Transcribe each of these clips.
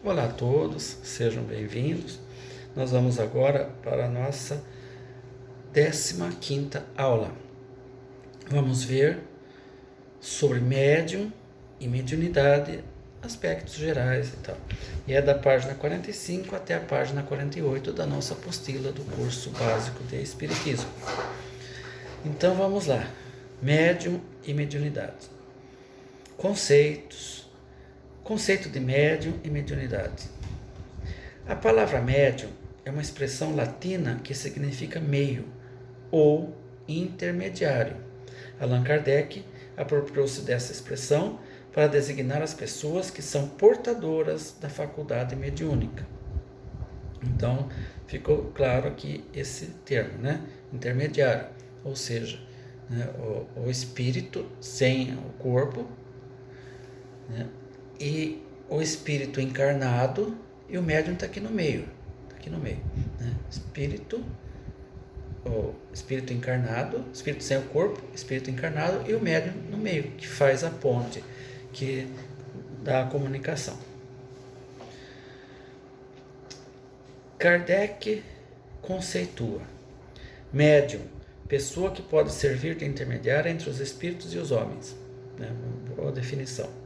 Olá a todos, sejam bem-vindos. Nós vamos agora para a nossa 15ª aula. Vamos ver sobre médium e mediunidade, aspectos gerais e tal. E é da página 45 até a página 48 da nossa apostila do curso básico de Espiritismo. Então vamos lá. Médium e mediunidade. Conceito de médium e mediunidade. A palavra médium é uma expressão latina que significa meio ou intermediário. Allan Kardec apropriou-se dessa expressão para designar as pessoas que são portadoras da faculdade mediúnica. Então, ficou claro aqui esse termo, né? Intermediário, ou seja, né, o espírito sem o corpo, né? E o espírito encarnado, e o médium está aqui no meio, né? O espírito encarnado, espírito sem o corpo, espírito encarnado, e o médium no meio, que faz a ponte, que dá a comunicação. Kardec conceitua: médium, pessoa que pode servir de intermediária entre os espíritos e os homens, né? Boa definição.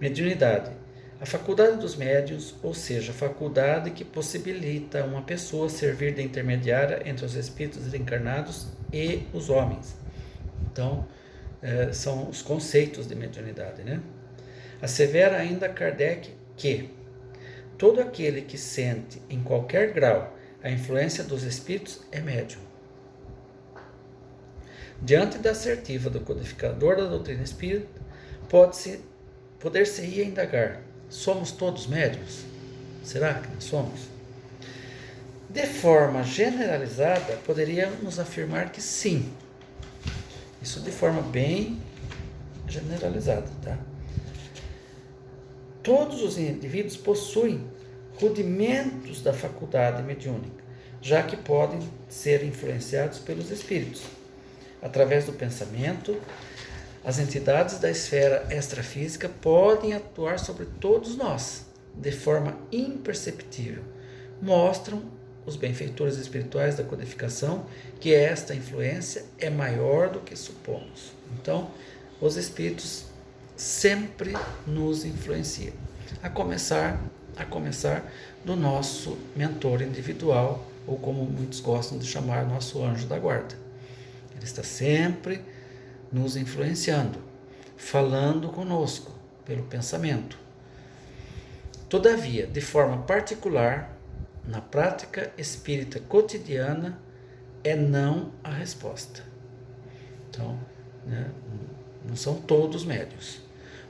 Mediunidade, a faculdade dos médiuns, ou seja, a faculdade que possibilita uma pessoa servir de intermediária entre os espíritos encarnados e os homens. Então, são os conceitos de mediunidade, né? Assevera ainda Kardec que todo aquele que sente em qualquer grau a influência dos espíritos é médium. Diante da assertiva do codificador da doutrina espírita, poder-se-ia indagar: somos todos médiuns? Será que nós somos? De forma generalizada, poderíamos afirmar que sim. Isso de forma bem generalizada, tá? Todos os indivíduos possuem rudimentos da faculdade mediúnica, já que podem ser influenciados pelos espíritos. Através do pensamento, as entidades da esfera extrafísica podem atuar sobre todos nós, de forma imperceptível. Mostram os benfeitores espirituais da codificação que esta influência é maior do que supomos. Então, os espíritos sempre nos influenciam, a começar do nosso mentor individual, ou como muitos gostam de chamar, nosso anjo da guarda. Ele está sempre nos influenciando, falando conosco pelo pensamento. Todavia, de forma particular, na prática espírita cotidiana, é não a resposta. Então, né, não são todos médiuns.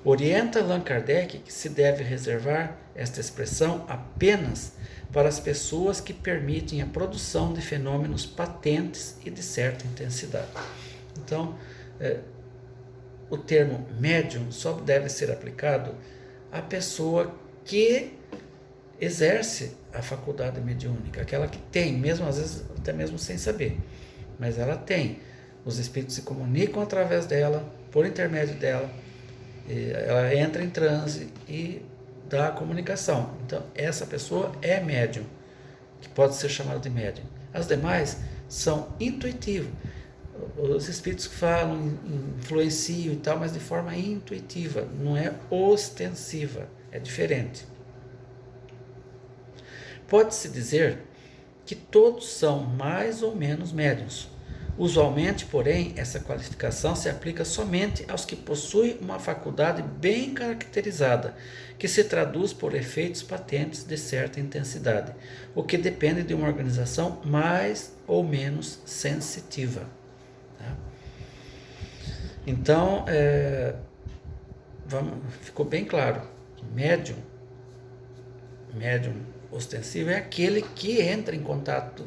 Orienta Allan Kardec que se deve reservar esta expressão apenas para as pessoas que permitem a produção de fenômenos patentes e de certa intensidade. Então, o termo médium só deve ser aplicado à pessoa que exerce a faculdade mediúnica, aquela que tem, mesmo às vezes até mesmo sem saber, mas ela tem. Os espíritos se comunicam através dela, por intermédio dela, ela entra em transe e dá a comunicação. Então, essa pessoa é médium, que pode ser chamada de médium. As demais são intuitivos. Os espíritos falam, influenciam e tal, mas de forma intuitiva, não é ostensiva, é diferente. Pode-se dizer que todos são mais ou menos médiuns. Usualmente, porém, essa qualificação se aplica somente aos que possuem uma faculdade bem caracterizada, que se traduz por efeitos patentes de certa intensidade, o que depende de uma organização mais ou menos sensitiva. Tá? Então, ficou bem claro que médium ostensivo é aquele que entra em contato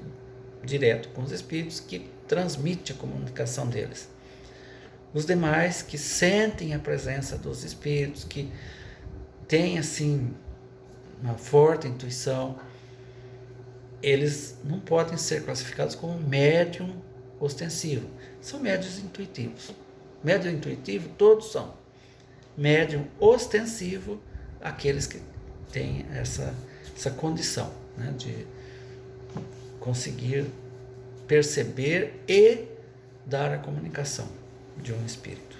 direto com os espíritos, que transmite a comunicação deles. Os demais que sentem a presença dos espíritos, que têm assim uma forte intuição, eles não podem ser classificados como médium ostensivo. São médiuns intuitivos. Médium intuitivo todos são. Médium ostensivo, aqueles que tem essa condição, né, de conseguir perceber e dar a comunicação de um espírito.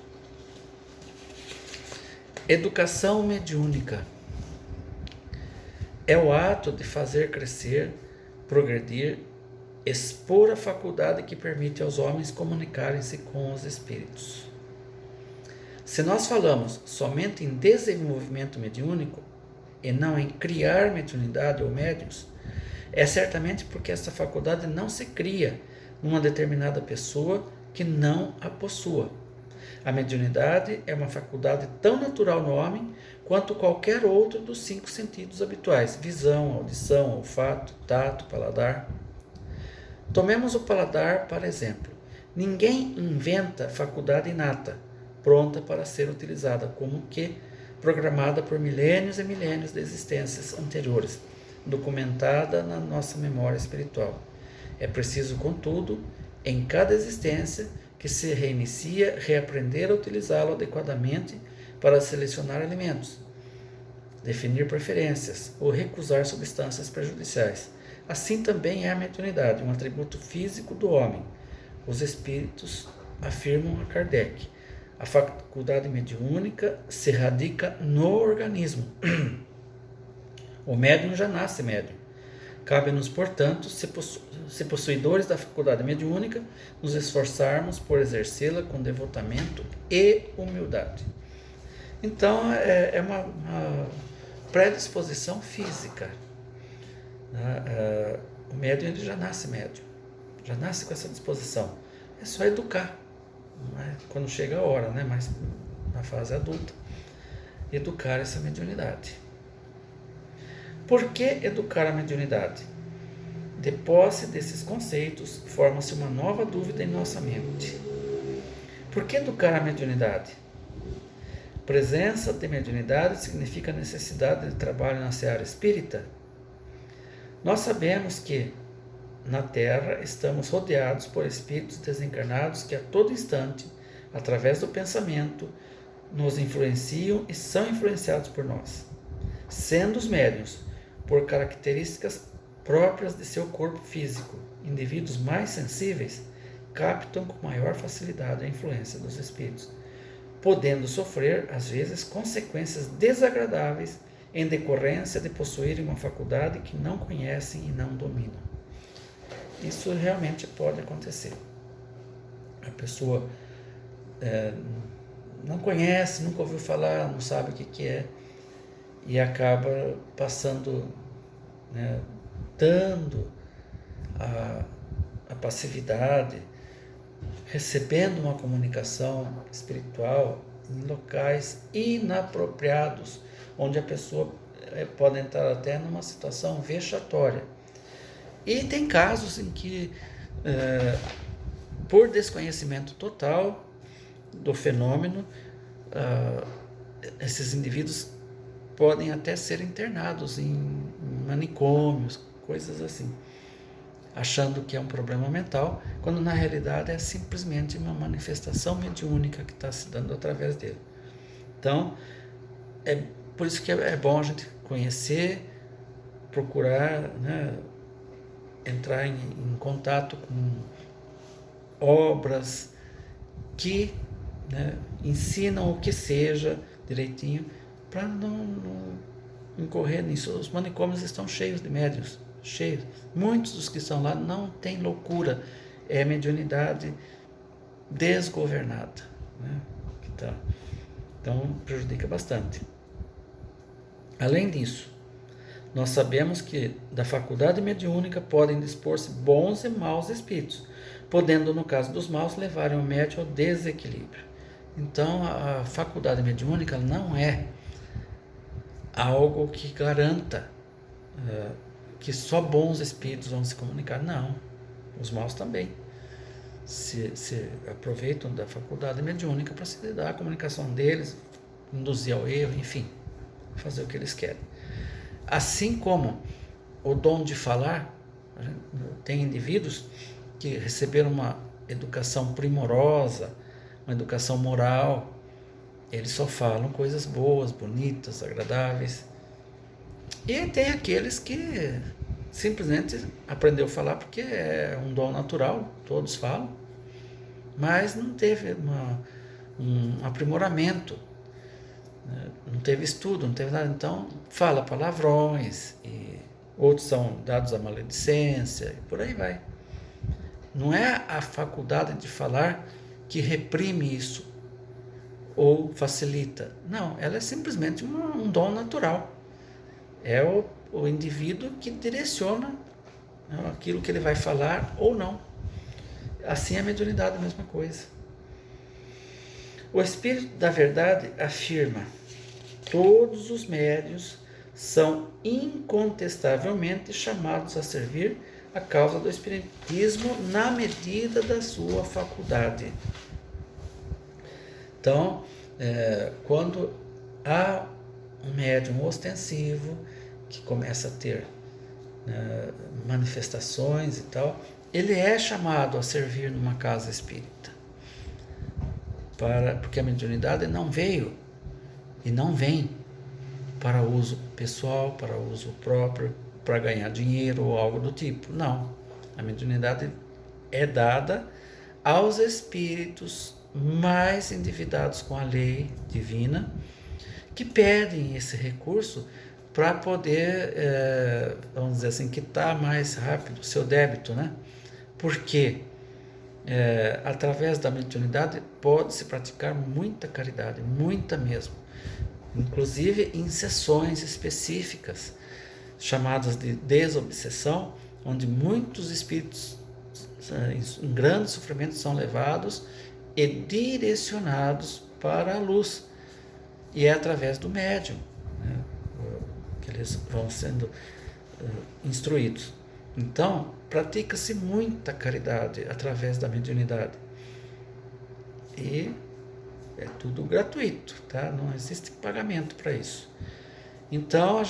Educação mediúnica é o ato de fazer crescer, progredir, expor a faculdade que permite aos homens comunicarem-se com os espíritos. Se nós falamos somente em desenvolvimento mediúnico e não em criar mediunidade ou médiuns, é certamente porque essa faculdade não se cria numa determinada pessoa que não a possua. A mediunidade é uma faculdade tão natural no homem quanto qualquer outro dos 5 sentidos habituais: visão, audição, olfato, tato, paladar. Tomemos o paladar, para exemplo. Ninguém inventa faculdade inata, pronta para ser utilizada, como que programada por milênios e milênios de existências anteriores, documentada na nossa memória espiritual. É preciso, contudo, em cada existência que se reinicia, reaprender a utilizá-lo adequadamente para selecionar alimentos, definir preferências ou recusar substâncias prejudiciais. Assim também é a mediunidade, um atributo físico do homem. Os espíritos afirmam a Kardec: a faculdade mediúnica se radica no organismo. O médium já nasce médium. Cabe-nos, portanto, se possuidores da faculdade mediúnica, nos esforçarmos por exercê-la com devotamento e humildade. Então, é uma predisposição física. O médium ele já nasce médium, já nasce com essa disposição. É só educar, né? Quando chega a hora, né? Mas na fase adulta, educar essa mediunidade. Por que educar a mediunidade? De posse desses conceitos, forma-se uma nova dúvida em nossa mente. Por que educar a mediunidade? Presença de mediunidade significa necessidade de trabalho na seara espírita? Nós sabemos que, na Terra, estamos rodeados por espíritos desencarnados que a todo instante, através do pensamento, nos influenciam e são influenciados por nós. Sendo os médiuns, por características próprias de seu corpo físico, indivíduos mais sensíveis, captam com maior facilidade a influência dos espíritos, podendo sofrer, às vezes, consequências desagradáveis em decorrência de possuírem uma faculdade que não conhecem e não dominam. Isso realmente pode acontecer. A pessoa não conhece, nunca ouviu falar, não sabe o que é, e acaba passando, né, dando a passividade, recebendo uma comunicação espiritual em locais inapropriados, onde a pessoa pode entrar até numa situação vexatória. E tem casos em que, por desconhecimento total do fenômeno, esses indivíduos podem até ser internados em manicômios, coisas assim, achando que é um problema mental, quando na realidade é simplesmente uma manifestação mediúnica que está se dando através dele. Então, é por isso que é bom a gente conhecer, procurar, né, entrar em contato com obras que, né, ensinam o que seja direitinho, para não incorrer nisso. Os manicômios estão cheios de médiuns, cheios. Muitos dos que estão lá não têm loucura, é mediunidade desgovernada, né? Então prejudica bastante. Além disso, nós sabemos que da faculdade mediúnica podem dispor-se bons e maus espíritos, podendo, no caso dos maus, levarem o médium ao desequilíbrio. Então, a faculdade mediúnica não é algo que garanta que só bons espíritos vão se comunicar. Não, os maus também se aproveitam da faculdade mediúnica para se dar a comunicação deles, induzir ao erro, enfim, fazer o que eles querem. Assim como o dom de falar, tem indivíduos que receberam uma educação primorosa, uma educação moral, eles só falam coisas boas, bonitas, agradáveis, E tem aqueles que simplesmente aprendeu a falar porque é um dom natural, todos falam, mas não teve um aprimoramento, né? Não teve estudo, não teve nada. Então fala palavrões, e outros são dados à maledicência, e por aí vai. Não é a faculdade de falar que reprime isso ou facilita. Não, ela é simplesmente um dom natural. É o indivíduo que direciona, né, aquilo que ele vai falar ou não. Assim a mediunidade é a mesma coisa. O Espírito da Verdade afirma: todos os médiuns são incontestavelmente chamados a servir a causa do Espiritismo na medida da sua faculdade. Então, quando há um médium ostensivo que começa a ter manifestações e tal, ele é chamado a servir numa casa espírita. Porque a mediunidade não veio e não vem para uso pessoal, para uso próprio, para ganhar dinheiro ou algo do tipo. Não. A mediunidade é dada aos espíritos mais endividados com a lei divina, que pedem esse recurso para poder, vamos dizer assim, quitar mais rápido o seu débito, né? Porque através da mediunidade pode-se praticar muita caridade, muita mesmo. Inclusive em sessões específicas, chamadas de desobsessão, onde muitos espíritos em grandes sofrimentos são levados e direcionados para a luz. E é através do médium, né, que eles vão sendo instruídos. Então, pratica-se muita caridade através da mediunidade. E é tudo gratuito, tá? Não existe pagamento para isso. Então,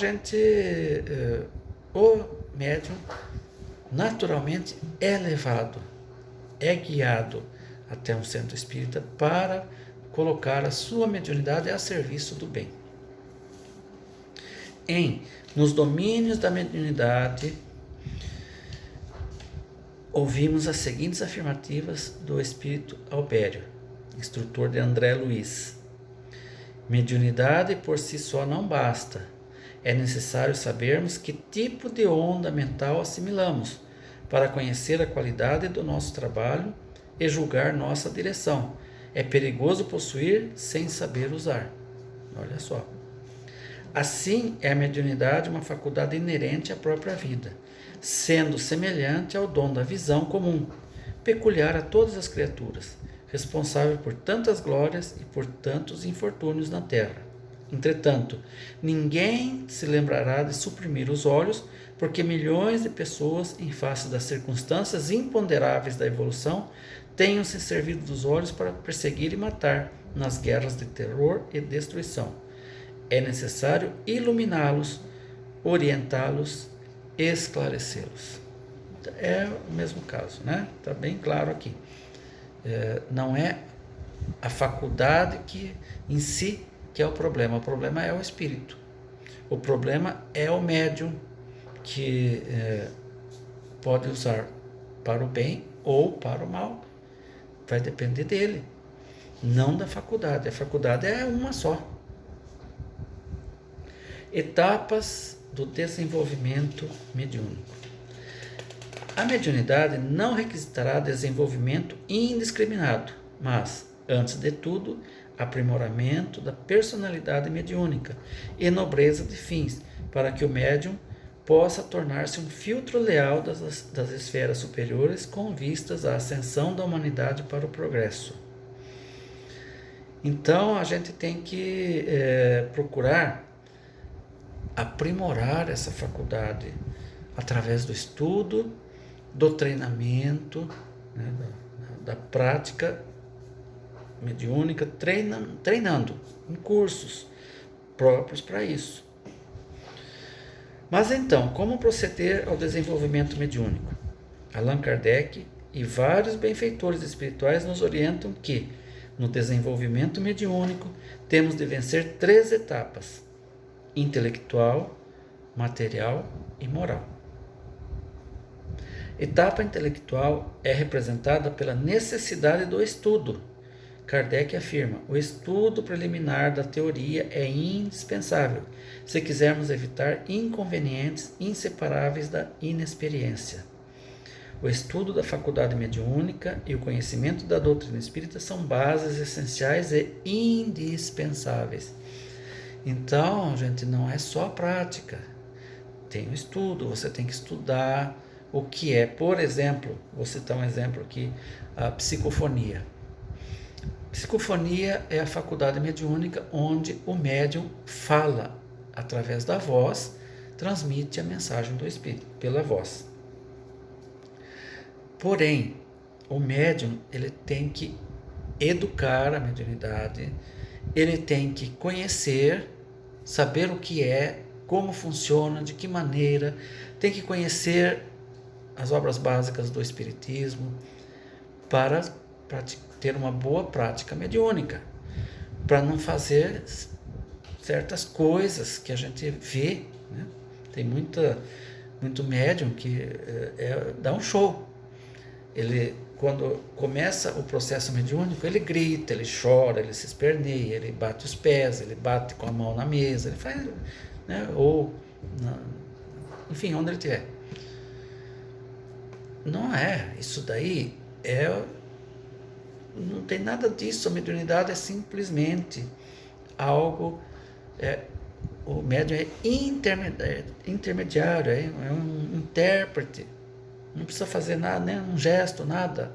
o médium, naturalmente, é levado, é guiado até um centro espírita para colocar a sua mediunidade a serviço do bem. Nos domínios da mediunidade, ouvimos as seguintes afirmativas do espírito Albério, instrutor de André Luiz. Mediunidade por si só não basta. É necessário sabermos que tipo de onda mental assimilamos para conhecer a qualidade do nosso trabalho e julgar nossa direção. É perigoso possuir sem saber usar. Olha só. Assim, é a mediunidade uma faculdade inerente à própria vida, sendo semelhante ao dom da visão comum, peculiar a todas as criaturas, responsável por tantas glórias e por tantos infortúnios na terra. Entretanto, ninguém se lembrará de suprimir os olhos, porque milhões de pessoas, em face das circunstâncias imponderáveis da evolução, tenham se servido dos olhos para perseguir e matar nas guerras de terror e destruição. É necessário iluminá-los, orientá-los, esclarecê-los. É o mesmo caso, né? Está bem claro aqui. Não é a faculdade que em si que é o problema é o espírito. O problema é o médium que pode usar para o bem ou para o mal. Vai depender dele, não da faculdade. A faculdade é uma só. Etapas do desenvolvimento mediúnico. A mediunidade não requisitará desenvolvimento indiscriminado, mas, antes de tudo, aprimoramento da personalidade mediúnica e nobreza de fins, para que o médium possa tornar-se um filtro leal das esferas superiores com vistas à ascensão da humanidade para o progresso. Então, a gente tem que procurar aprimorar essa faculdade através do estudo, do treinamento, né, da prática mediúnica, treinando em cursos próprios para isso. Mas então, como proceder ao desenvolvimento mediúnico? Allan Kardec e vários benfeitores espirituais nos orientam que, no desenvolvimento mediúnico, temos de vencer 3 etapas: intelectual, material e moral. Etapa intelectual é representada pela necessidade do estudo. Kardec afirma: o estudo preliminar da teoria é indispensável, se quisermos evitar inconvenientes inseparáveis da inexperiência. O estudo da faculdade mediúnica e o conhecimento da doutrina espírita são bases essenciais e indispensáveis. Então, gente, não é só a prática. Tem o estudo, você tem que estudar o que é. Por exemplo, vou citar um exemplo aqui, a psicofonia. Psicofonia é a faculdade mediúnica onde o médium fala através da voz, transmite a mensagem do espírito pela voz. Porém, o médium ele tem que educar a mediunidade, ele tem que conhecer, saber o que é, como funciona, de que maneira, tem que conhecer as obras básicas do espiritismo para ter uma boa prática mediúnica, para não fazer certas coisas que a gente vê, né? Tem muito médium que dá um show. Ele, quando começa o processo mediúnico, ele grita, ele chora, ele se esperneia, ele bate os pés, ele bate com a mão na mesa, ele faz, né? Enfim, onde ele estiver. Não é, isso daí não tem nada disso. A mediunidade é simplesmente algo, o médium é intermediário, é um intérprete, não precisa fazer nada, nem um gesto, nada.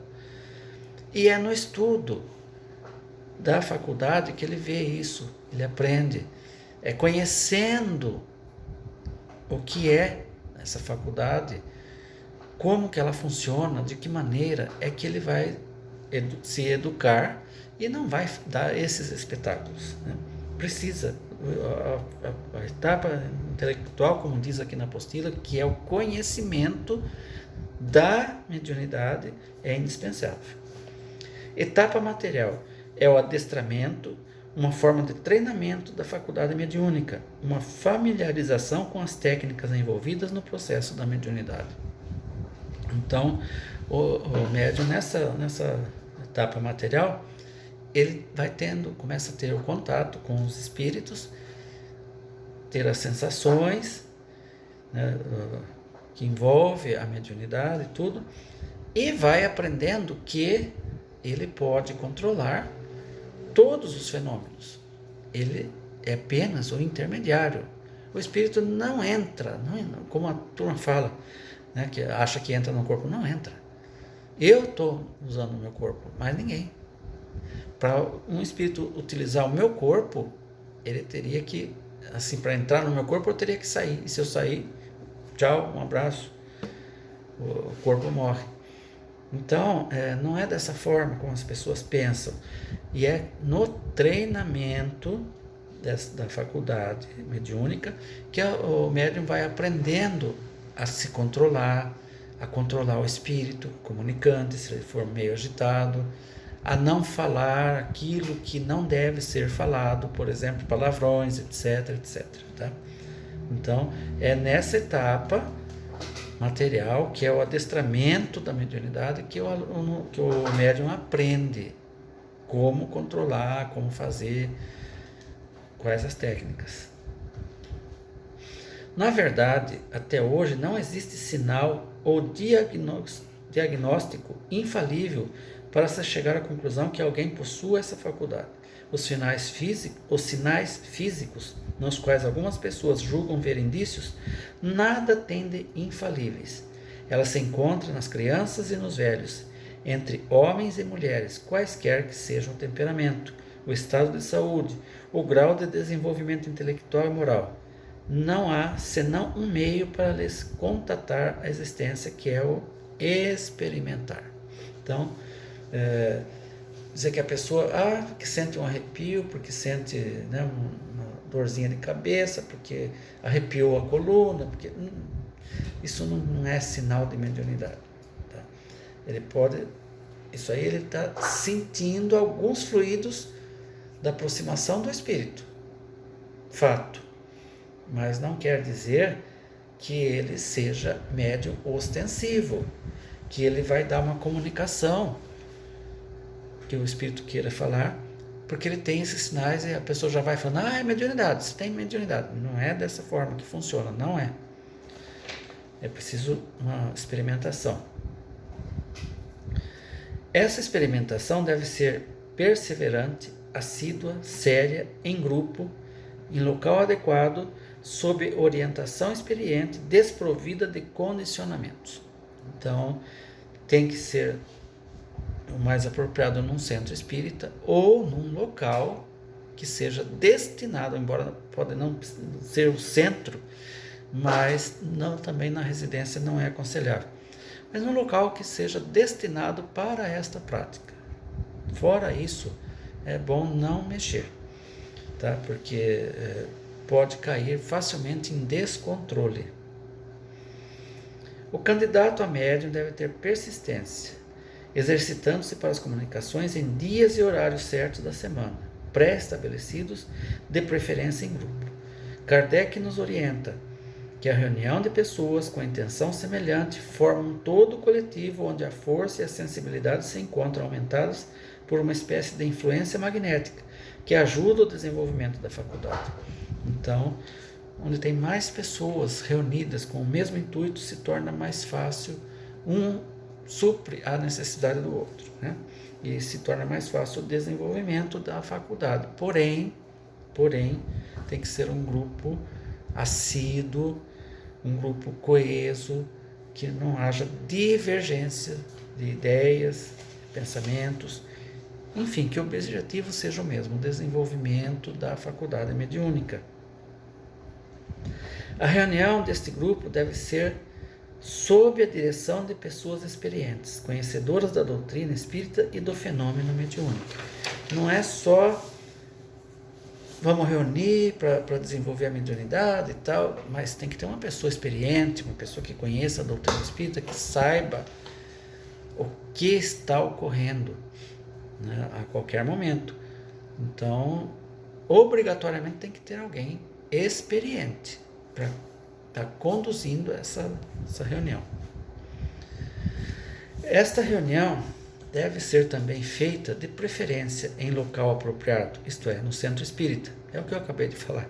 E é no estudo da faculdade que ele vê isso, ele aprende, é conhecendo o que é essa faculdade, como que ela funciona, de que maneira é que ele vai se educar e não vai dar esses espetáculos, né? Precisa, a etapa intelectual, como diz aqui na apostila, que é o conhecimento da mediunidade, é indispensável. Etapa material é o adestramento, uma forma de treinamento da faculdade mediúnica, uma familiarização com as técnicas envolvidas no processo da mediunidade. Então, o médium nessa etapa material, ele começa a ter o contato com os espíritos, ter as sensações, né, que envolve a mediunidade e tudo, e vai aprendendo que ele pode controlar todos os fenômenos. Ele é apenas o intermediário. O espírito não entra, como a turma fala, né, que acha que entra no corpo. Não entra. Eu estou usando o meu corpo, mas ninguém. Para um espírito utilizar o meu corpo, ele teria que, assim, para entrar no meu corpo, eu teria que sair. E se eu sair, tchau, um abraço, o corpo morre. Então, não é dessa forma como as pessoas pensam. E é no treinamento da faculdade mediúnica que o médium vai aprendendo a se controlar, a controlar o espírito comunicante, se ele for meio agitado, a não falar aquilo que não deve ser falado, por exemplo, palavrões, etc, etc. Tá? Então, é nessa etapa material, que é o adestramento da mediunidade, que o médium aprende como controlar, como fazer, quais as técnicas. Na verdade, até hoje não existe sinal ou diagnóstico infalível para se chegar à conclusão que alguém possua essa faculdade. Os sinais físicos, nos quais algumas pessoas julgam ver indícios, nada têm de infalíveis. Elas se encontram nas crianças e nos velhos, entre homens e mulheres, quaisquer que sejam o temperamento, o estado de saúde, o grau de desenvolvimento intelectual e moral. Não há senão um meio para lhes contatar a existência, que é o experimentar. Então, dizer que a pessoa que sente um arrepio, porque sente, né, uma dorzinha de cabeça, porque arrepiou a coluna, porque isso não é sinal de mediunidade. Tá? Isso aí ele está sentindo alguns fluidos da aproximação do espírito. Fato. mas não quer dizer que ele seja médium ostensivo, que ele vai dar uma comunicação que o espírito queira falar, porque ele tem esses sinais e a pessoa já vai falando, é mediunidade, você tem mediunidade. Não é dessa forma que funciona, não é. É preciso uma experimentação. Essa experimentação deve ser perseverante, assídua, séria, em grupo, em local adequado, sob orientação experiente, desprovida de condicionamentos. Então, tem que ser o mais apropriado num centro espírita ou num local que seja destinado, embora pode não ser o centro, mas não, também na residência não é aconselhável, mas num local que seja destinado para esta prática. Fora isso, é bom não mexer, tá? Porque pode cair facilmente em descontrole. O candidato a médium deve ter persistência, exercitando-se para as comunicações em dias e horários certos da semana, pré-estabelecidos, de preferência em grupo. Kardec nos orienta que a reunião de pessoas com intenção semelhante forma um todo coletivo onde a força e a sensibilidade se encontram aumentadas por uma espécie de influência magnética que ajuda o desenvolvimento da faculdade. Então, onde tem mais pessoas reunidas com o mesmo intuito, se torna mais fácil, um supre a necessidade do outro, né? E se torna mais fácil o desenvolvimento da faculdade. Porém, tem que ser um grupo assíduo, um grupo coeso, que não haja divergência de ideias, pensamentos, enfim, que o objetivo seja o mesmo, o desenvolvimento da faculdade mediúnica. A reunião deste grupo deve ser sob a direção de pessoas experientes, conhecedoras da doutrina espírita e do fenômeno mediúnico. Não é só vamos reunir para desenvolver a mediunidade e tal, mas tem que ter uma pessoa experiente, uma pessoa que conheça a doutrina espírita, que saiba o que está ocorrendo, né, a qualquer momento. Então, obrigatoriamente tem que ter alguém experiente para estar conduzindo essa reunião. Esta reunião deve ser também feita de preferência em local apropriado, isto é, no centro espírita, é o que eu acabei de falar,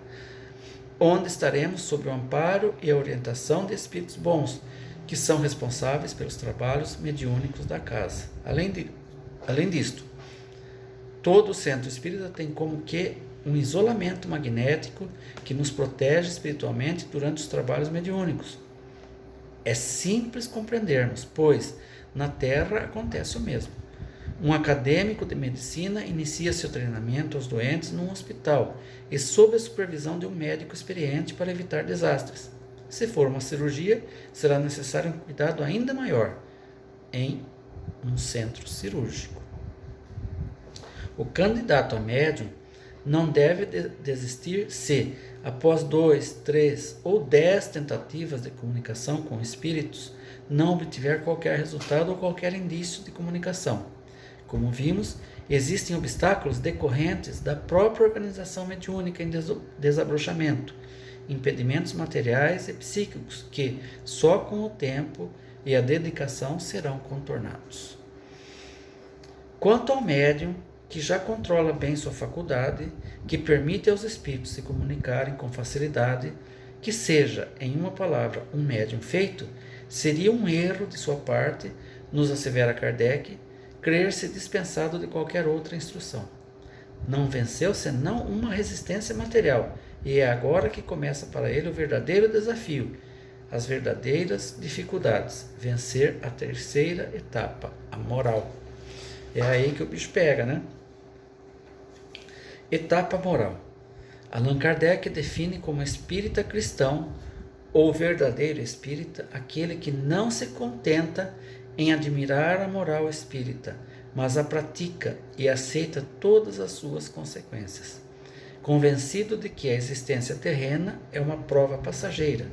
onde estaremos sob o amparo e a orientação de espíritos bons, que são responsáveis pelos trabalhos mediúnicos da casa. Além disto, todo o centro espírita tem como que um isolamento magnético que nos protege espiritualmente durante os trabalhos mediúnicos. É simples compreendermos, pois na Terra acontece o mesmo. Um acadêmico de medicina inicia seu treinamento aos doentes num hospital e sob a supervisão de um médico experiente para evitar desastres. Se for uma cirurgia, será necessário um cuidado ainda maior em um centro cirúrgico. O candidato a médium não deve desistir se, após 2, 3 ou 10 tentativas de comunicação com espíritos, não obtiver qualquer resultado ou qualquer indício de comunicação. Como vimos, existem obstáculos decorrentes da própria organização mediúnica em desabrochamento, impedimentos materiais e psíquicos que, só com o tempo e a dedicação, serão contornados. Quanto ao médium, que já controla bem sua faculdade, que permite aos espíritos se comunicarem com facilidade, que seja, em uma palavra, um médium feito, seria um erro de sua parte, nos assevera Kardec, crer-se dispensado de qualquer outra instrução. Não venceu senão uma resistência material, e é agora que começa para ele o verdadeiro desafio, as verdadeiras dificuldades, vencer a terceira etapa, a moral. É aí que o bicho pega, né? Etapa moral. Allan Kardec define como espírita cristão ou verdadeiro espírita aquele que não se contenta em admirar a moral espírita, mas a pratica e aceita todas as suas consequências. Convencido de que a existência terrena é uma prova passageira,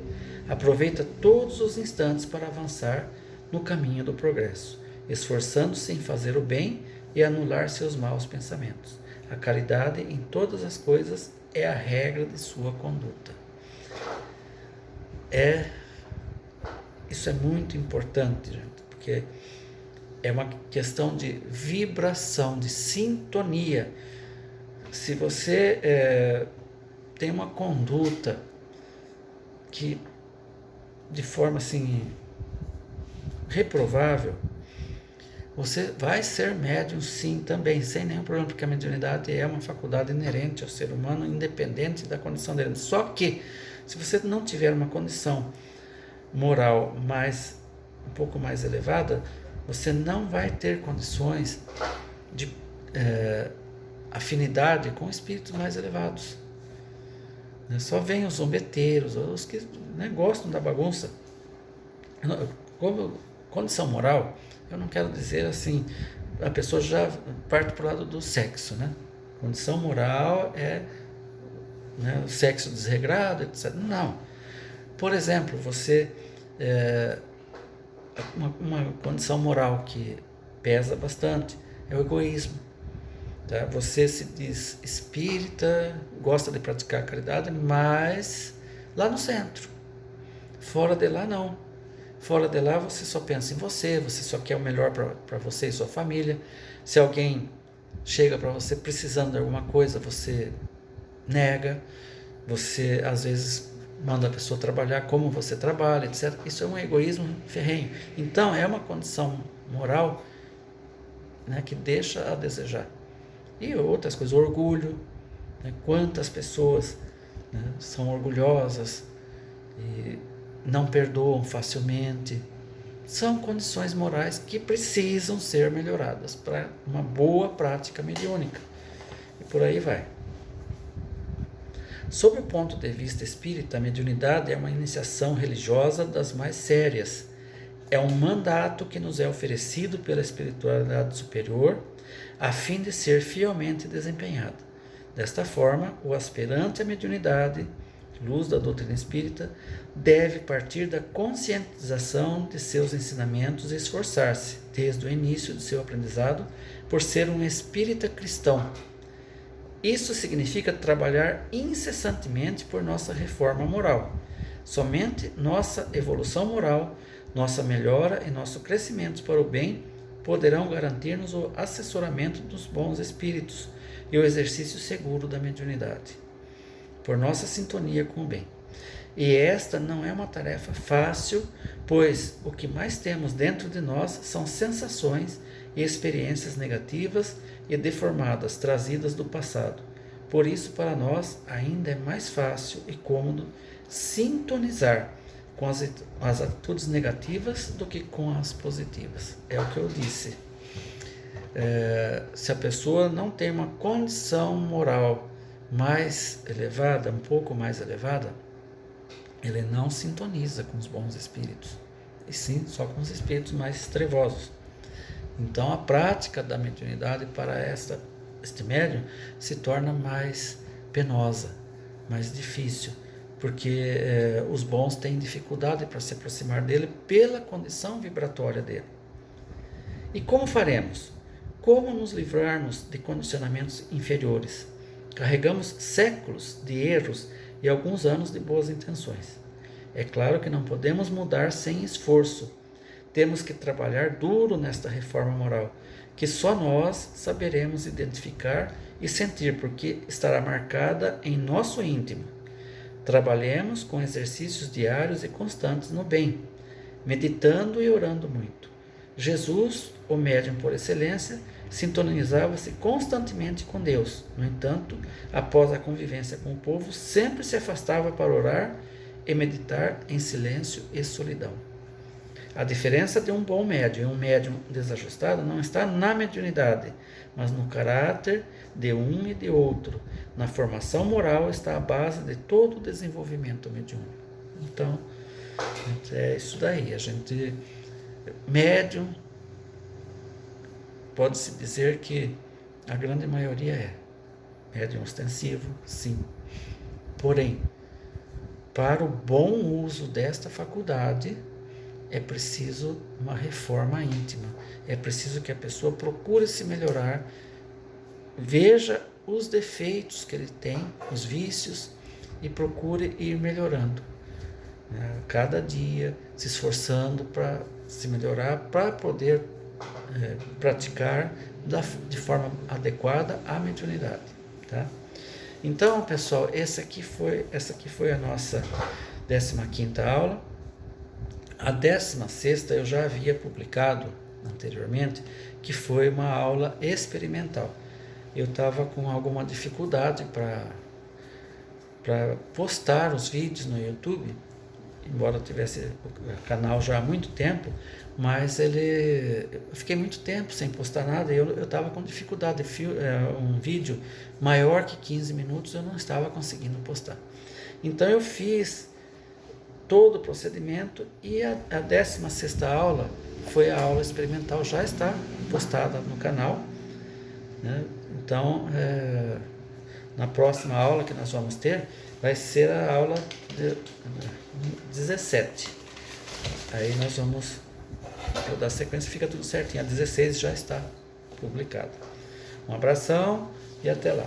aproveita todos os instantes para avançar no caminho do progresso, esforçando-se em fazer o bem e anular seus maus pensamentos. A caridade em todas as coisas é a regra de sua conduta. Isso é muito importante, gente, porque é uma questão de vibração, de sintonia. Se você tem uma conduta que, de forma assim, reprovável, você vai ser médium sim também, sem nenhum problema, porque a mediunidade é uma faculdade inerente ao ser humano, independente da condição dele. Só que, se você não tiver uma condição moral um pouco mais elevada, você não vai ter condições de afinidade com espíritos mais elevados. Só vem os zombeteiros, os que gostam da bagunça. Como condição moral, eu não quero dizer assim, a pessoa já parte para o lado do sexo, né? Condição moral é o sexo desregrado, etc. Não. Por exemplo, uma condição moral que pesa bastante é o egoísmo. Tá? Você se diz espírita, gosta de praticar a caridade, mas lá no centro. Fora de lá, não. Fora de lá, você só pensa em você só quer o melhor para você e sua família. Se alguém chega para você precisando de alguma coisa, você nega. Você, às vezes, manda a pessoa trabalhar como você trabalha, etc. Isso é um egoísmo ferrenho. Então, é uma condição moral, que deixa a desejar. E outras coisas, orgulho. Quantas pessoas são orgulhosas e não perdoam facilmente. São condições morais que precisam ser melhoradas para uma boa prática mediúnica. E por aí vai. Sob o ponto de vista espírita, a mediunidade é uma iniciação religiosa das mais sérias. É um mandato que nos é oferecido pela espiritualidade superior, a fim de ser fielmente desempenhado. Desta forma, o aspirante à mediunidade, luz da doutrina espírita, deve partir da conscientização de seus ensinamentos e esforçar-se, desde o início de seu aprendizado, por ser um espírita cristão. Isso significa trabalhar incessantemente por nossa reforma moral. Somente nossa evolução moral, nossa melhora e nosso crescimento para o bem poderão garantir-nos o assessoramento dos bons espíritos e o exercício seguro da mediunidade, por nossa sintonia com o bem. E esta não é uma tarefa fácil, pois o que mais temos dentro de nós são sensações e experiências negativas e deformadas trazidas do passado. Por isso, para nós, ainda é mais fácil e cômodo sintonizar com as atitudes negativas do que com as positivas. É o que eu disse. Se a pessoa não tem uma condição moral mais elevada, um pouco mais elevada, ele não sintoniza com os bons espíritos, e sim só com os espíritos mais trevosos. Então a prática da mediunidade para este médium se torna mais penosa, mais difícil, porque os bons têm dificuldade para se aproximar dele pela condição vibratória dele. E como faremos? Como nos livrarmos de condicionamentos inferiores? Carregamos séculos de erros e alguns anos de boas intenções. É claro que não podemos mudar sem esforço. Temos que trabalhar duro nesta reforma moral, que só nós saberemos identificar e sentir, porque estará marcada em nosso íntimo. Trabalhemos com exercícios diários e constantes no bem, meditando e orando muito. Jesus, o médium por excelência, sintonizava-se constantemente com Deus. No entanto, após a convivência com o povo, sempre se afastava para orar e meditar em silêncio e solidão. A diferença de um bom médium e um médium desajustado não está na mediunidade, mas no caráter de um e de outro. Na formação moral está a base de todo o desenvolvimento mediúnico. Então, é isso daí. A gente, médium, pode-se dizer que a grande maioria é médium ostensivo, sim. Porém, para o bom uso desta faculdade, é preciso uma reforma íntima. É preciso que a pessoa procure se melhorar, veja os defeitos que ele tem, os vícios, e procure ir melhorando. né? Cada dia se esforçando para se melhorar, para poder praticar de forma adequada a mediunidade, tá? Então, pessoal, essa aqui foi a nossa 15ª aula. A 16ª eu já havia publicado anteriormente, que foi uma aula experimental. Eu estava com alguma dificuldade para postar os vídeos no YouTube, embora eu tivesse o canal já há muito tempo, mas eu fiquei muito tempo sem postar nada e eu estava com dificuldade. Um vídeo maior que 15 minutos eu não estava conseguindo postar. Então eu fiz todo o procedimento e a 16ª aula foi a aula experimental, já está postada no canal, né? Então, na próxima aula que nós vamos ter, vai ser a aula 17. Aí nós vamos dar sequência, fica tudo certinho. A 16 já está publicada. Um abração e até lá.